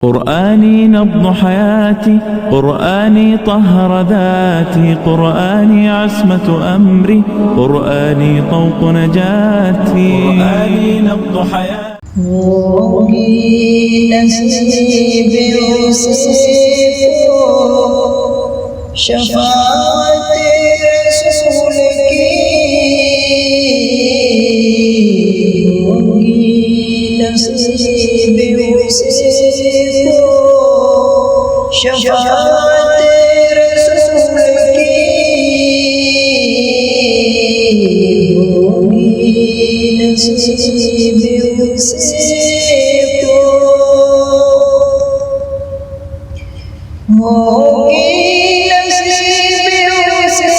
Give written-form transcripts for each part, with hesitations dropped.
قرآني نبض حياتي، قرآني طهر ذاتي، قرآني عصمة أمري، قرآني طوق نجاتي، قرآني نبض حياتي. होगी नसीब उसको शफाअत रसूल की, होगी नसीब उसको शफाअत रसूल की, होगी नसीब उसको, होगी नसीब उसको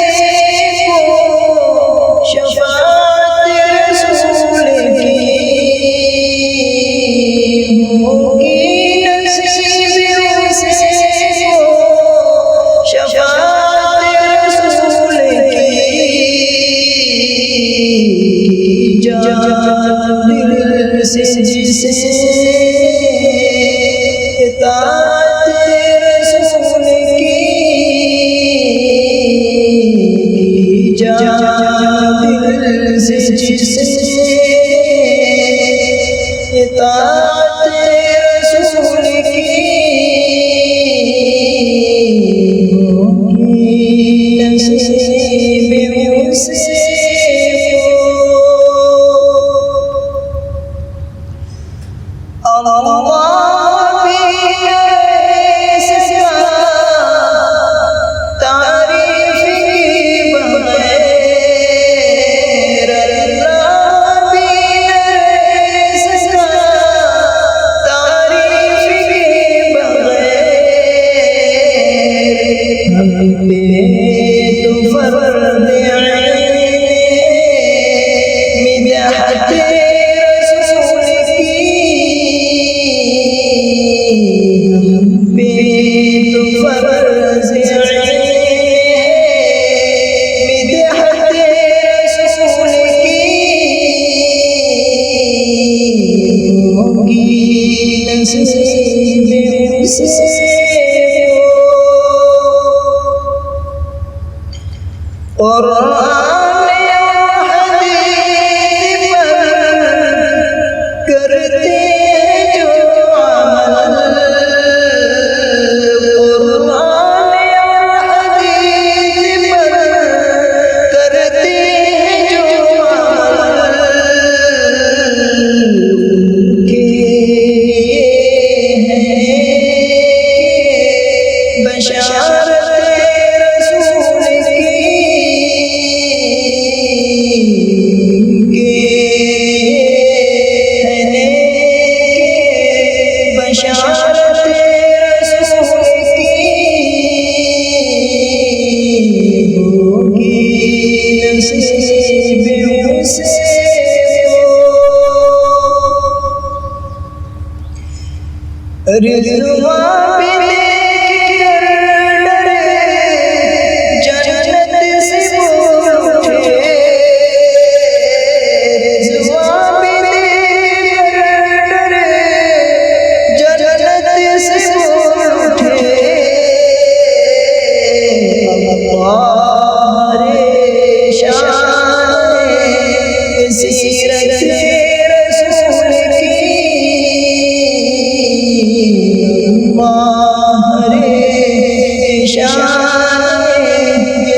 शफाअत रसूल की, होगी नसीब उसको शफाअत रसूल की, जा दिल से जिसे इताअत रसूल की, जा दिल से जिसे इताअत रसूल की, होगी नसीब उसको, अल्लाह भी सजा तारीफ की बगैर, अल्लाह भी सजा तारीफ की बगैर, हम पे तो फर्ज़ मिदहत रसूल की, हम पे तो फर्ज़ मिदहत रसूल की, होगी नसीब उसको, कुरान और हदीस पर करते हैं जो अमल, कुरान और हदीस पर करते हैं जो अमल, उनके हैं बशारत रसूल की, उनके हैं बशारत रसूल की, होगी नसीब उसको, रिज़वा भी लेकर डरे जन्नत से बोल उठे, रिज़वा भी लेकर डरे जन्नत से बोल उठे, अल्लाह रे शान सीरत रसूल की, अल्लाह रे शान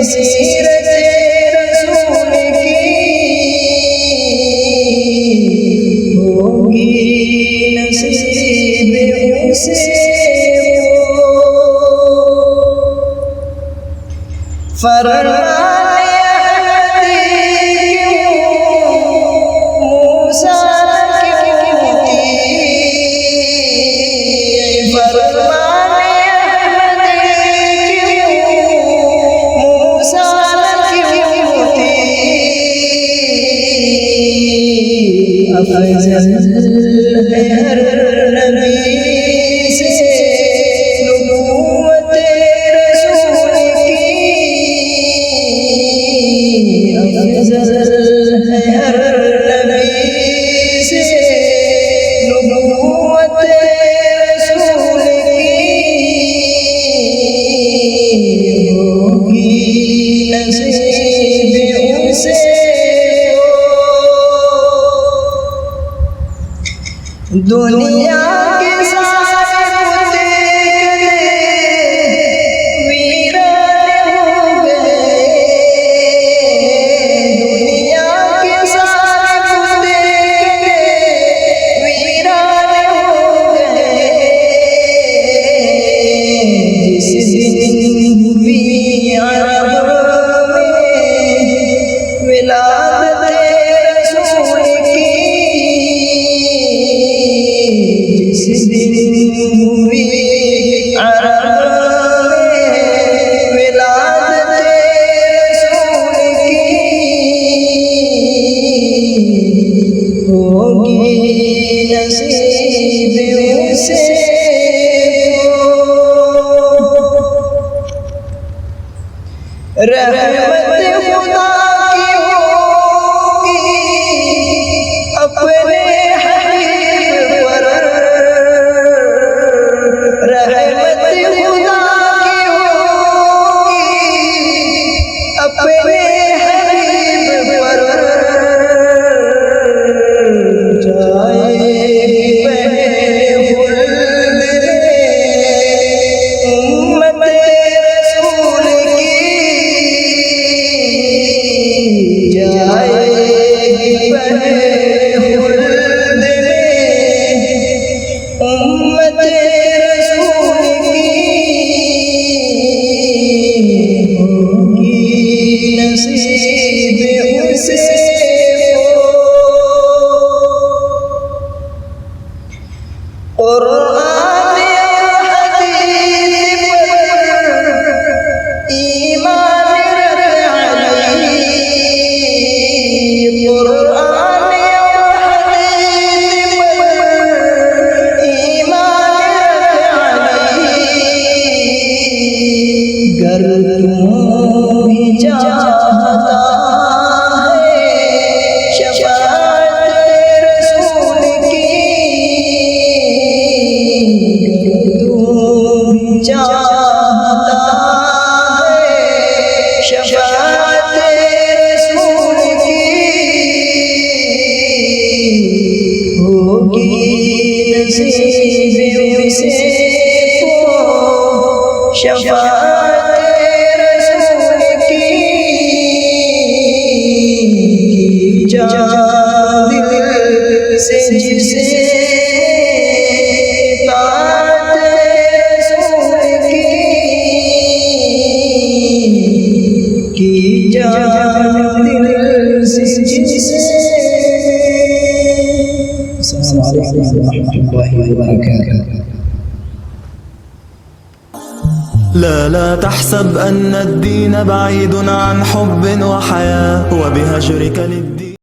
सीरत रसूल की, होगी नसीब उसको, फरमाने मूसा क्यों थी, फरमाने मूसा क्यों थी, अफज़ल है हर नबी से नबूवत रसूल की, नबी से नबूवत रसूल दुनिया के सारे बुते वीरान हो गए, दुनिया के सारे बुते वीरान हो गए। जिस दिन हुई अरब में विलादत रसूल की, जिस दिन हुई अरब में विलादत रसूल की, होगी नसीब उसे रहमत खुदा की होगी अपने हबीब पर, रहमत खुदा की होगी अपने हबीब पर। जाएगी पहले खुल्द में उम्मत रसूल की, जाएगी पहले खुल्द में उम्मत रसूल की, होगी नसीब उसे कुरान और हदीस पर ईमान रखने, कुरान और हदीस पर ईमान रखने। गर तू भी चाहता है शफाअत रसूल की, चाहता है शफाअत रसूल की, होगी नसीब उसे शफाअत रसूल की, जा दिल से जिसे لا تحسب أن الدين بعيد عن حب وحياة، وبهجرك للدين